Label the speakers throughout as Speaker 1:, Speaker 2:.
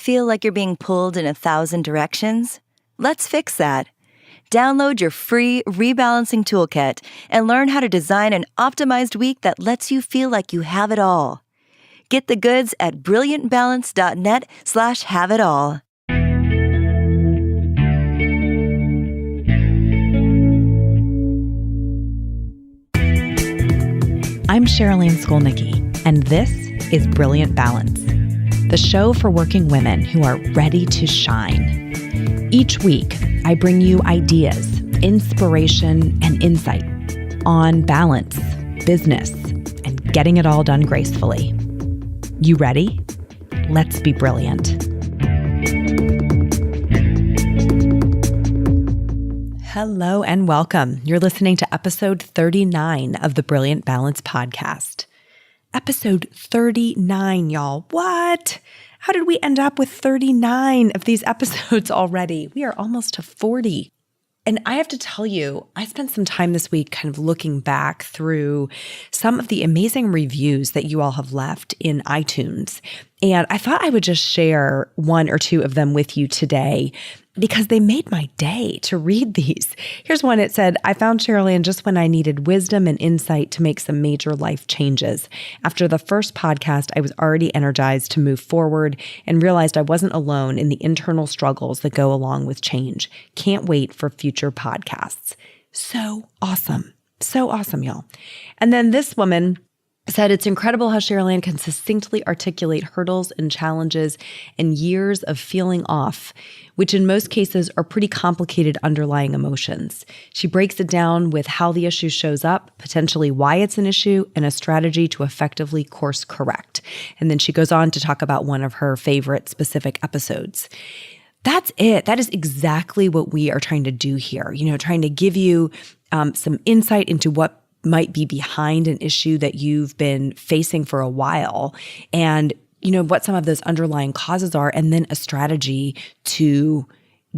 Speaker 1: Feel like you're being pulled in 1,000 directions? Let's fix that. Download your free rebalancing toolkit and learn how to design an optimized week that lets you feel like you have it all. Get the goods at brilliantbalance.net/have-it-all.
Speaker 2: I'm Cherylanne Skolnicki, and this is Brilliant Balance, the show for working women who are ready to shine. Each week, I bring you ideas, inspiration, and insight on balance, business, and getting it all done gracefully. You ready? Let's be brilliant. Hello and welcome. You're listening to episode 39 of the Brilliant Balance podcast. Episode 39, y'all. What? How did we end up with 39 of these episodes already? We are almost to 40. And I have to tell you, I spent some time this week kind of looking back through some of the amazing reviews that you all have left in iTunes. And I thought I would just share one or two of them with you today because they made my day to read these. Here's one. It said, I found Cherylanne just when I needed wisdom and insight to make some major life changes. After the first podcast, I was already energized to move forward and realized I wasn't alone in the internal struggles that go along with change. Can't wait for future podcasts. So awesome. So awesome, y'all. And then this woman said, it's incredible how Cherylanne can succinctly articulate hurdles and challenges and years of feeling off, which in most cases are pretty complicated underlying emotions. She breaks it down with how the issue shows up, potentially why it's an issue, and a strategy to effectively course correct. And then she goes on to talk about one of her favorite specific episodes. That's it. That is exactly what we are trying to do here. Trying to give you some insight into what might be behind an issue that you've been facing for a while, and what some of those underlying causes are, and then a strategy to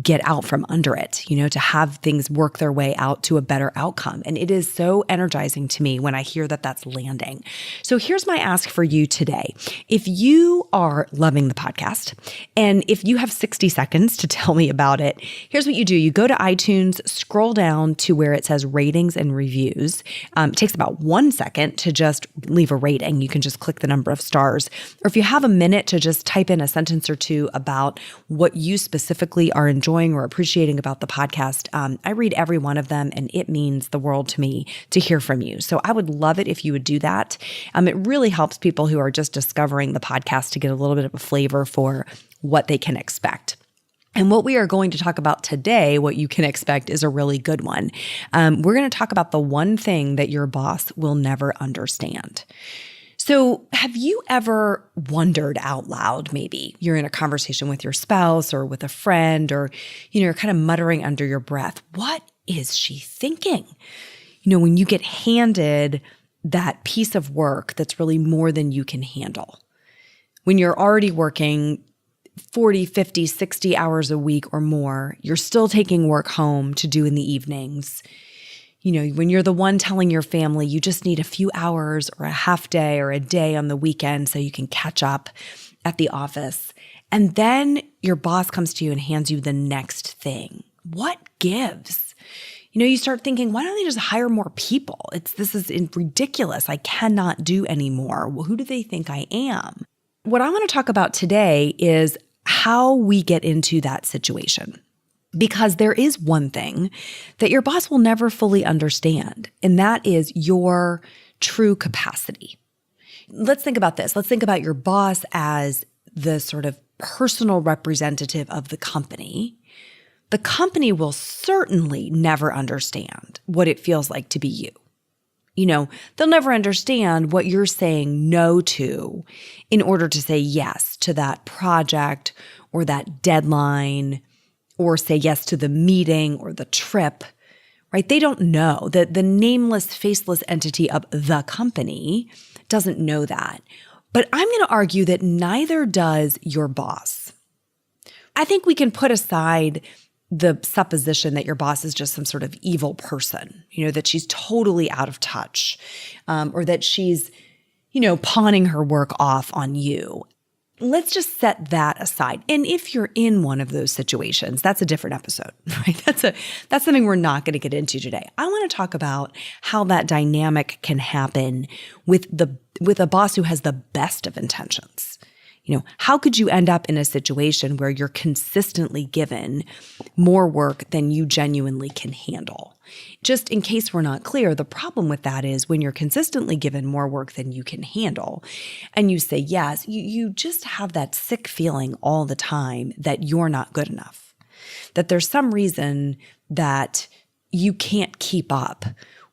Speaker 2: get out from under it, to have things work their way out to a better outcome. And it is so energizing to me when I hear that that's landing. So here's my ask for you today. If you are loving the podcast, and if you have 60 seconds to tell me about it, here's what you do. You go to iTunes, scroll down to where it says ratings and reviews. It takes about 1 second to just leave a rating. You can just click the number of stars. Or if you have a minute to just type in a sentence or two about what you specifically are enjoying or appreciating about the podcast, I read every one of them, and it means the world to me to hear from you. So I would love it if you would do that. It really helps people who are just discovering the podcast to get a little bit of a flavor for what they can expect. And what we are going to talk about today, what you can expect, is a really good one. We're going to talk about the one thing that your boss will never understand. So have you ever wondered out loud, maybe you're in a conversation with your spouse or with a friend, or, you're kind of muttering under your breath, what is she thinking? When you get handed that piece of work that's really more than you can handle, when you're already working 40, 50, 60 hours a week or more, you're still taking work home to do in the evenings. When you're the one telling your family you just need a few hours or a half day or a day on the weekend so you can catch up at the office. And then your boss comes to you and hands you the next thing. What gives? You start thinking, why don't they just hire more people? This is ridiculous. I cannot do anymore. Well, who do they think I am? What I want to talk about today is how we get into that situation. Because there is one thing that your boss will never fully understand, and that is your true capacity. Let's think about this. Let's think about your boss as the sort of personal representative of the company. The company will certainly never understand what it feels like to be you. They'll never understand what you're saying no to in order to say yes to that project or that deadline, or say yes to the meeting or the trip, right? They don't know that the nameless, faceless entity of the company doesn't know that. But I'm going to argue that neither does your boss. I think we can put aside the supposition that your boss is just some sort of evil person, that she's totally out of touch, or that she's, pawning her work off on you. let's just set that aside. And if you're in one of those situations, that's a different episode, right? That's something we're not going to get into today. I want to talk about how that dynamic can happen with a boss who has the best of intentions. How could you end up in a situation where you're consistently given more work than you genuinely can handle? Just in case we're not clear, the problem with that is when you're consistently given more work than you can handle and you say yes, you just have that sick feeling all the time that you're not good enough, that there's some reason that you can't keep up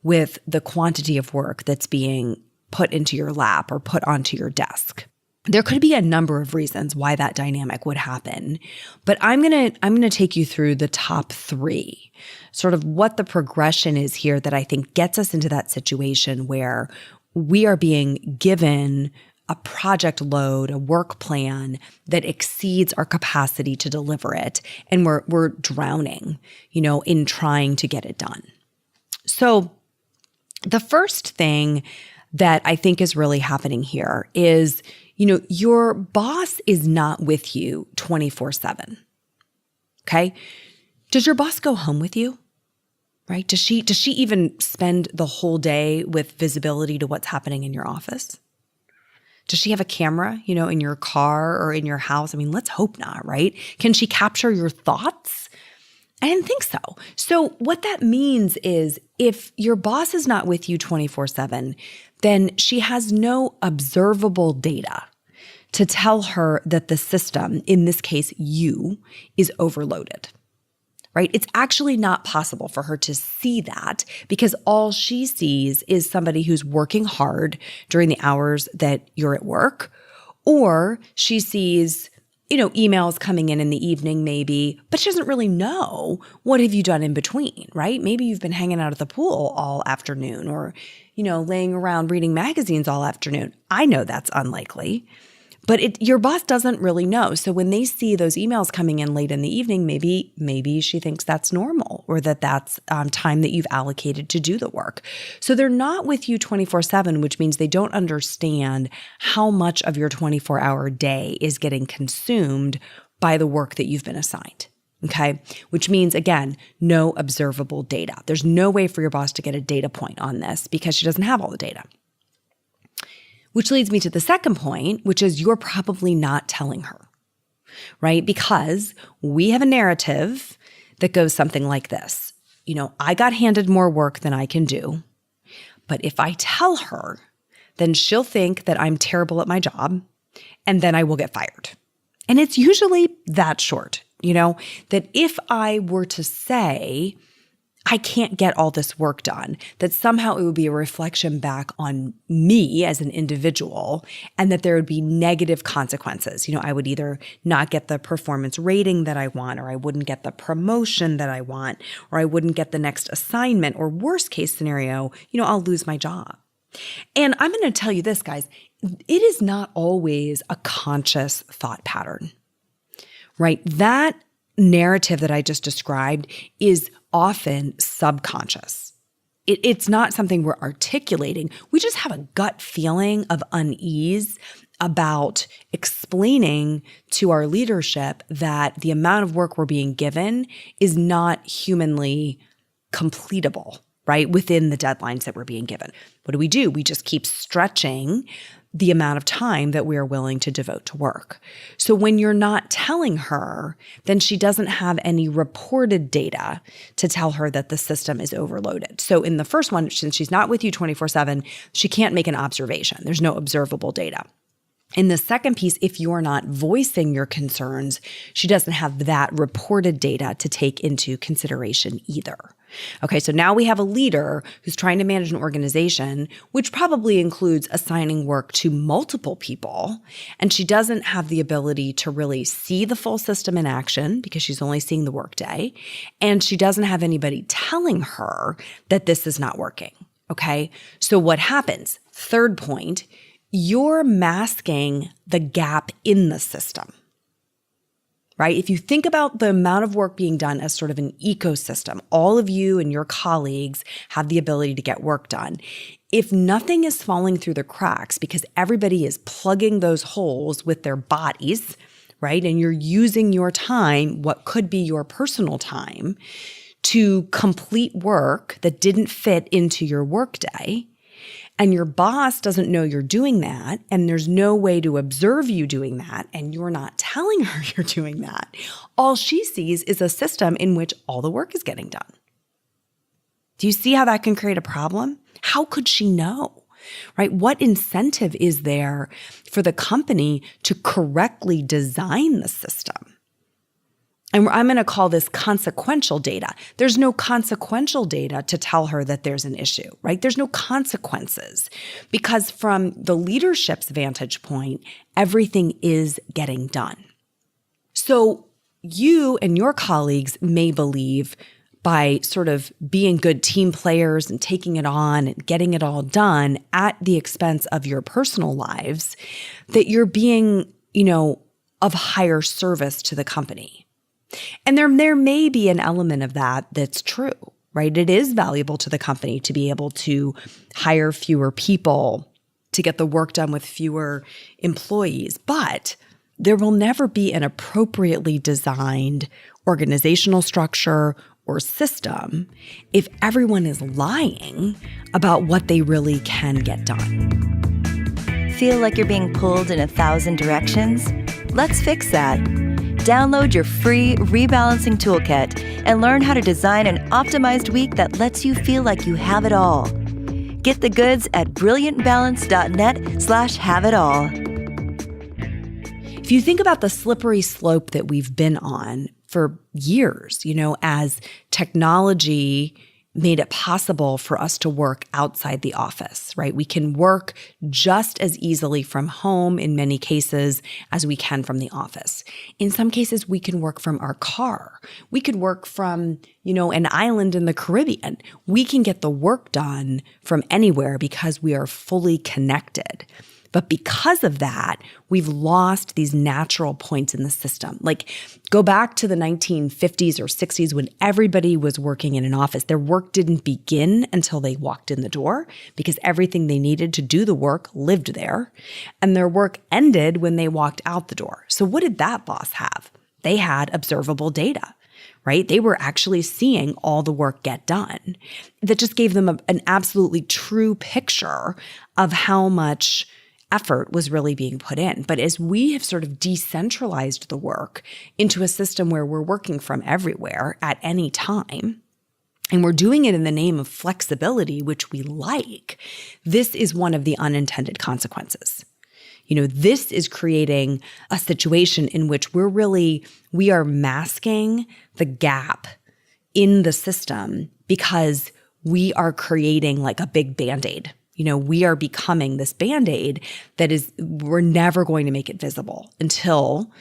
Speaker 2: with the quantity of work that's being put into your lap or put onto your desk. There could be a number of reasons why that dynamic would happen, but I'm going to take you through the top 3, sort of what the progression is here that I think gets us into that situation where we are being given a project load, a work plan that exceeds our capacity to deliver it, and we're drowning, in trying to get it done. So the first thing that I think is really happening here is, your boss is not with you 24/7. Okay? Does your boss go home with you? Right? Does she even spend the whole day with visibility to what's happening in your office? Does she have a camera, in your car or in your house? I mean, let's hope not, right? Can she capture your thoughts? I didn't think so. So what that means is if your boss is not with you 24/7, then she has no observable data to tell her that the system, in this case you, is overloaded, right? It's actually not possible for her to see that because all she sees is somebody who's working hard during the hours that you're at work, or she sees emails coming in the evening maybe, but she doesn't really know what have you done in between, right? Maybe you've been hanging out at the pool all afternoon or, laying around reading magazines all afternoon. I know that's unlikely, but your boss doesn't really know. So when they see those emails coming in late in the evening, maybe she thinks that's normal or that's time that you've allocated to do the work. So they're not with you 24/7, which means they don't understand how much of your 24-hour day is getting consumed by the work that you've been assigned. Okay, which means, again, no observable data. There's no way for your boss to get a data point on this because she doesn't have all the data. Which leads me to the second point, which is you're probably not telling her, right? Because we have a narrative that goes something like this. I got handed more work than I can do, but if I tell her, then she'll think that I'm terrible at my job, and then I will get fired. And it's usually that short, that if I were to say, I can't get all this work done, that somehow it would be a reflection back on me as an individual and that there would be negative consequences. I would either not get the performance rating that I want, or I wouldn't get the promotion that I want, or I wouldn't get the next assignment, or worst case scenario, I'll lose my job. And I'm going to tell you this, guys, it is not always a conscious thought pattern, right? That narrative that I just described is often subconscious. It's not something we're articulating. We just have a gut feeling of unease about explaining to our leadership that the amount of work we're being given is not humanly completable, right? Within the deadlines that we're being given. What do? We just keep stretching the amount of time that we are willing to devote to work. So when you're not telling her, then she doesn't have any reported data to tell her that the system is overloaded. So in the first one, since she's not with you 24/7, she can't make an observation. There's no observable data. In the second piece, if you're not voicing your concerns, she doesn't have that reported data to take into consideration either. Okay, so now we have a leader who's trying to manage an organization, which probably includes assigning work to multiple people, and she doesn't have the ability to really see the full system in action because she's only seeing the workday, and she doesn't have anybody telling her that this is not working. Okay, so what happens? Third point, you're masking the gap in the system. right? If you think about the amount of work being done as sort of an ecosystem, all of you and your colleagues have the ability to get work done. If nothing is falling through the cracks because everybody is plugging those holes with their bodies, right? And you're using your time, what could be your personal time, to complete work that didn't fit into your workday, and your boss doesn't know you're doing that, and there's no way to observe you doing that, and you're not telling her you're doing that, all she sees is a system in which all the work is getting done. Do you see how that can create a problem? How could she know, right? What incentive is there for the company to correctly design the system? And I'm going to call this consequential data. There's no consequential data to tell her that there's an issue, right? There's no consequences because from the leadership's vantage point, everything is getting done. So you and your colleagues may believe by sort of being good team players and taking it on and getting it all done at the expense of your personal lives, that you're being, of higher service to the company. And there may be an element of that that's true, right? It is valuable to the company to be able to hire fewer people, to get the work done with fewer employees, but there will never be an appropriately designed organizational structure or system if everyone is lying about what they really can get done.
Speaker 1: Feel like you're being pulled in 1,000 directions? Let's fix that. Download your free rebalancing toolkit and learn how to design an optimized week that lets you feel like you have it all. Get the goods at brilliantbalance.net/have-it-all.
Speaker 2: If you think about the slippery slope that we've been on for years, as technology made it possible for us to work outside the office, right? We can work just as easily from home in many cases as we can from the office. In some cases, we can work from our car. We could work from, an island in the Caribbean. We can get the work done from anywhere because we are fully connected. But because of that, we've lost these natural points in the system. Like, go back to the 1950s or 60s when everybody was working in an office. Their work didn't begin until they walked in the door because everything they needed to do the work lived there. And their work ended when they walked out the door. So what did that boss have? They had observable data, right? They were actually seeing all the work get done. That just gave them an absolutely true picture of how much effort was really being put in. But as we have sort of decentralized the work into a system where we're working from everywhere at any time, and we're doing it in the name of flexibility, which we like, this is one of the unintended consequences. This is creating a situation in which we are masking the gap in the system because we are creating like a big Band-Aid. We are becoming this Band-Aid that we're never going to make it visible until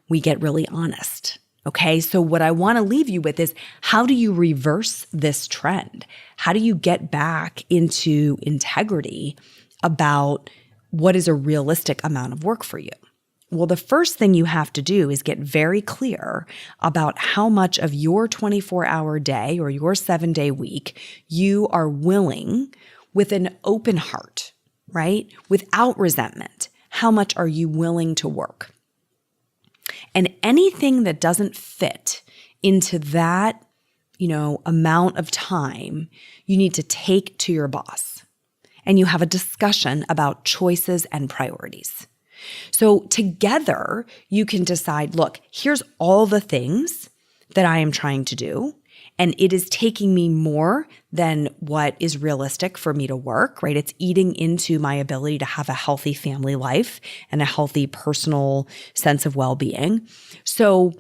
Speaker 2: we get really honest. Okay. So what I want to leave you with is, how do you reverse this trend? How do you get back into integrity about what is a realistic amount of work for you? Well, the first thing you have to do is get very clear about how much of your 24-hour day or your 7-day week you are willing, with an open heart, right? Without resentment. How much are you willing to work? And anything that doesn't fit into that, amount of time, you need to take to your boss. And you have a discussion about choices and priorities. So together, you can decide, look, here's all the things that I am trying to do. And it is taking me more than what is realistic for me to work, right? It's eating into my ability to have a healthy family life and a healthy personal sense of well-being. So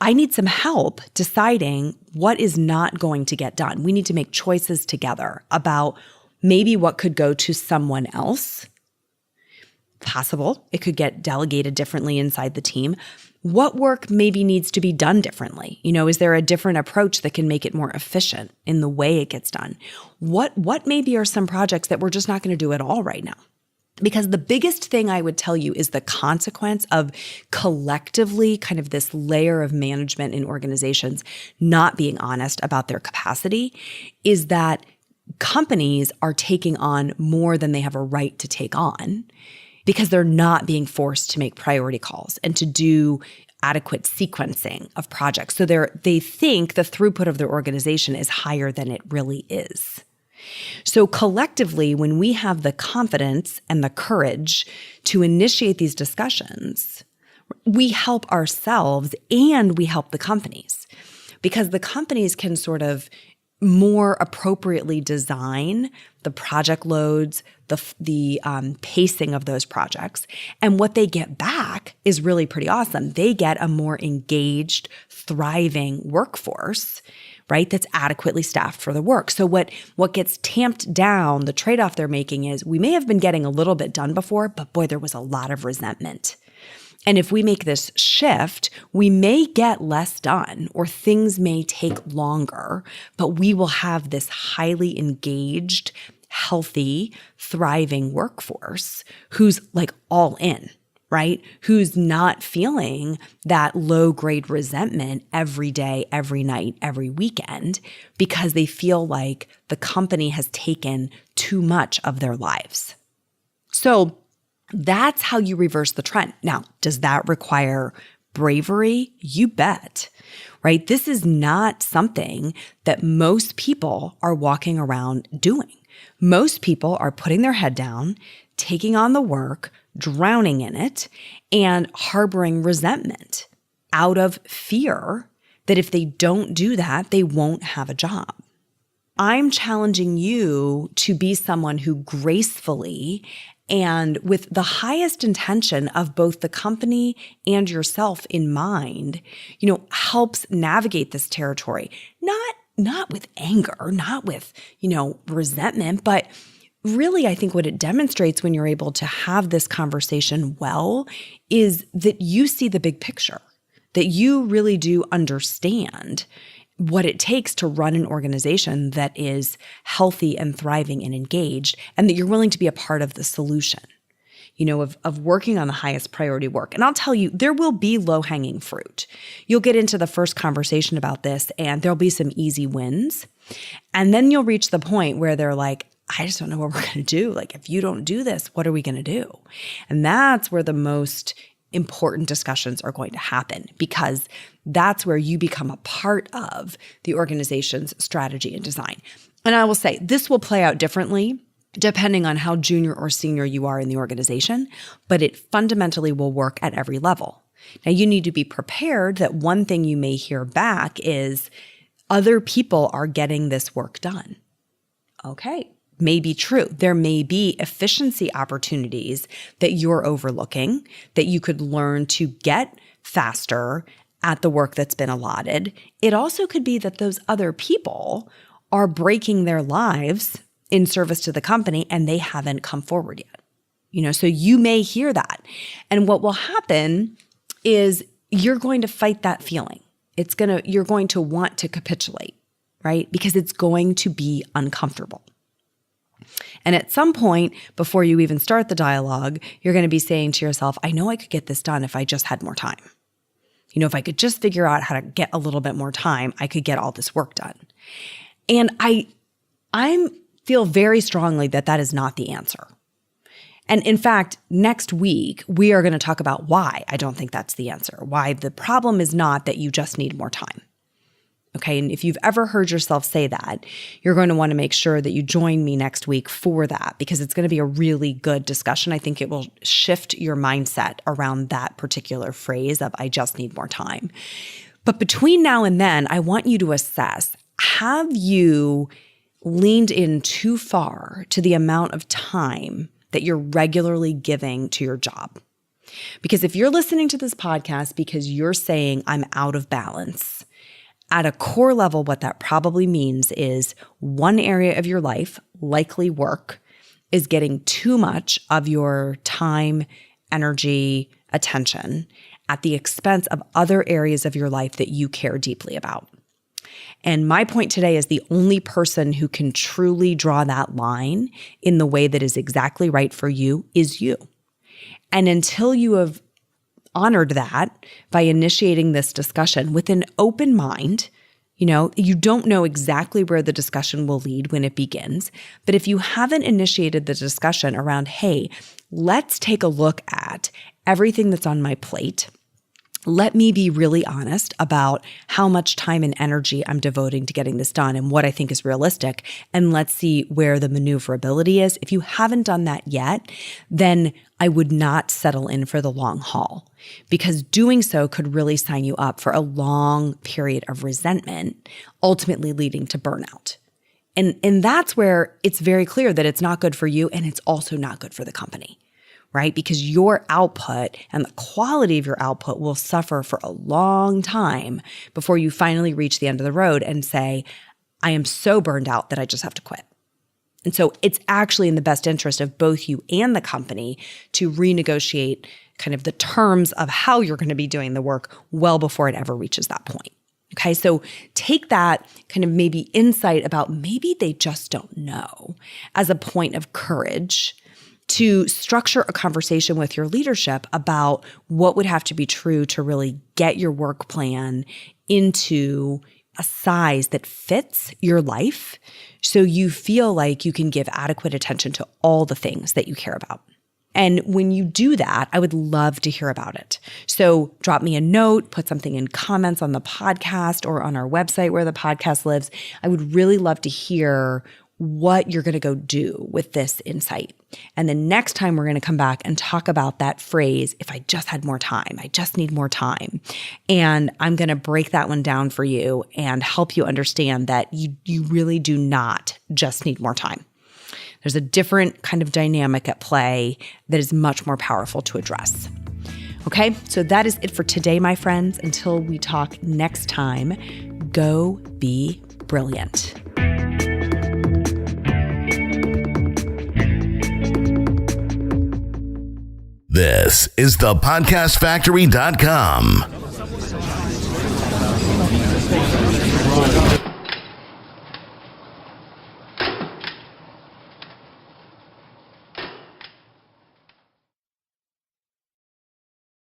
Speaker 2: I need some help deciding what is not going to get done. We need to make choices together about maybe what could go to someone else. Possible. It could get delegated differently inside the team. What work maybe needs to be done differently? Is there a different approach that can make it more efficient in the way it gets done? What maybe are some projects that we're just not going to do at all right now? Because the biggest thing I would tell you is the consequence of collectively kind of this layer of management in organizations not being honest about their capacity is that companies are taking on more than they have a right to take on because they're not being forced to make priority calls and to do adequate sequencing of projects. So they think the throughput of their organization is higher than it really is. So collectively, when we have the confidence and the courage to initiate these discussions, we help ourselves and we help the companies because the companies can sort of more appropriately design the project loads, the pacing of those projects. And what they get back is really pretty awesome. They get a more engaged, thriving workforce, right, that's adequately staffed for the work. So what gets tamped down, the trade-off they're making is we may have been getting a little bit done before, but boy, there was a lot of resentment. And if we make this shift, we may get less done or things may take longer, but we will have this highly engaged, healthy, thriving workforce who's like all in, right? Who's not feeling that low-grade resentment every day, every night, every weekend because they feel like the company has taken too much of their lives. So that's how you reverse the trend. Now, does that require bravery? You bet, right? This is not something that most people are walking around doing. Most people are putting their head down, taking on the work, drowning in it, and harboring resentment out of fear that if they don't do that, they won't have a job. I'm challenging you to be someone who gracefully and with the highest intention of both the company and yourself in mind, helps navigate this territory. Not with anger, not with, resentment, but really, I think what it demonstrates when you're able to have this conversation well is that you see the big picture, that you really do understand what it takes to run an organization that is healthy and thriving and engaged, and that you're willing to be a part of the solution, of working on the highest priority work. And I'll tell you, there will be low-hanging fruit. You'll get into the first conversation about this, and there'll be some easy wins. And then you'll reach the point where they're like, I just don't know what we're going to do. Like, if you don't do this, what are we going to do? And that's where the most important discussions are going to happen because that's where you become a part of the organization's strategy and design. And I will say this will play out differently depending on how junior or senior you are in the organization, but it fundamentally will work at every level. Now, you need to be prepared that one thing you may hear back is other people are getting this work done. Okay. May be true. There may be efficiency opportunities that you're overlooking that you could learn to get faster at the work that's been allotted. It also could be that those other people are breaking their lives in service to the company and they haven't come forward yet. So you may hear that. And what will happen is you're going to fight that feeling. You're going to want to capitulate, right? Because it's going to be uncomfortable. And at some point, before you even start the dialogue, you're going to be saying to yourself, I know I could get this done if I just had more time. If I could just figure out how to get a little bit more time, I could get all this work done. And I feel very strongly that that is not the answer. And in fact, next week, we are going to talk about why I don't think that's the answer, why the problem is not that you just need more time. Okay, and if you've ever heard yourself say that, you're going to want to make sure that you join me next week for that because it's going to be a really good discussion. I think it will shift your mindset around that particular phrase of I just need more time. But between now and then, I want you to assess, have you leaned in too far to the amount of time that you're regularly giving to your job? Because if you're listening to this podcast because you're saying I'm out of balance, at a core level, what that probably means is one area of your life, likely work, is getting too much of your time, energy, attention at the expense of other areas of your life that you care deeply about. And my point today is the only person who can truly draw that line in the way that is exactly right for you is you. And until you have honored that by initiating this discussion with an open mind, you don't know exactly where the discussion will lead when it begins. But if you haven't initiated the discussion around, hey, let's take a look at everything that's on my plate. Let me be really honest about how much time and energy I'm devoting to getting this done and what I think is realistic. And let's see where the maneuverability is. If you haven't done that yet, then I would not settle in for the long haul, because doing so could really sign you up for a long period of resentment, ultimately leading to burnout. And that's where it's very clear that it's not good for you, and it's also not good for the company. Right? Because your output and the quality of your output will suffer for a long time before you finally reach the end of the road and say, I am so burned out that I just have to quit. And so it's actually in the best interest of both you and the company to renegotiate kind of the terms of how you're going to be doing the work well before it ever reaches that point. Okay, so take that kind of maybe insight about maybe they just don't know as a point of courage to structure a conversation with your leadership about what would have to be true to really get your work plan into a size that fits your life so you feel like you can give adequate attention to all the things that you care about. And when you do that, I would love to hear about it. So drop me a note, put something in comments on the podcast or on our website where the podcast lives. I would really love to hear what you're going to go do with this insight. And the next time we're going to come back and talk about that phrase, if I just had more time, I just need more time. And I'm going to break that one down for you and help you understand that you really do not just need more time. There's a different kind of dynamic at play that is much more powerful to address. Okay, so that is it for today, my friends. Until we talk next time, go be brilliant.
Speaker 3: This is thepodcastfactory.com.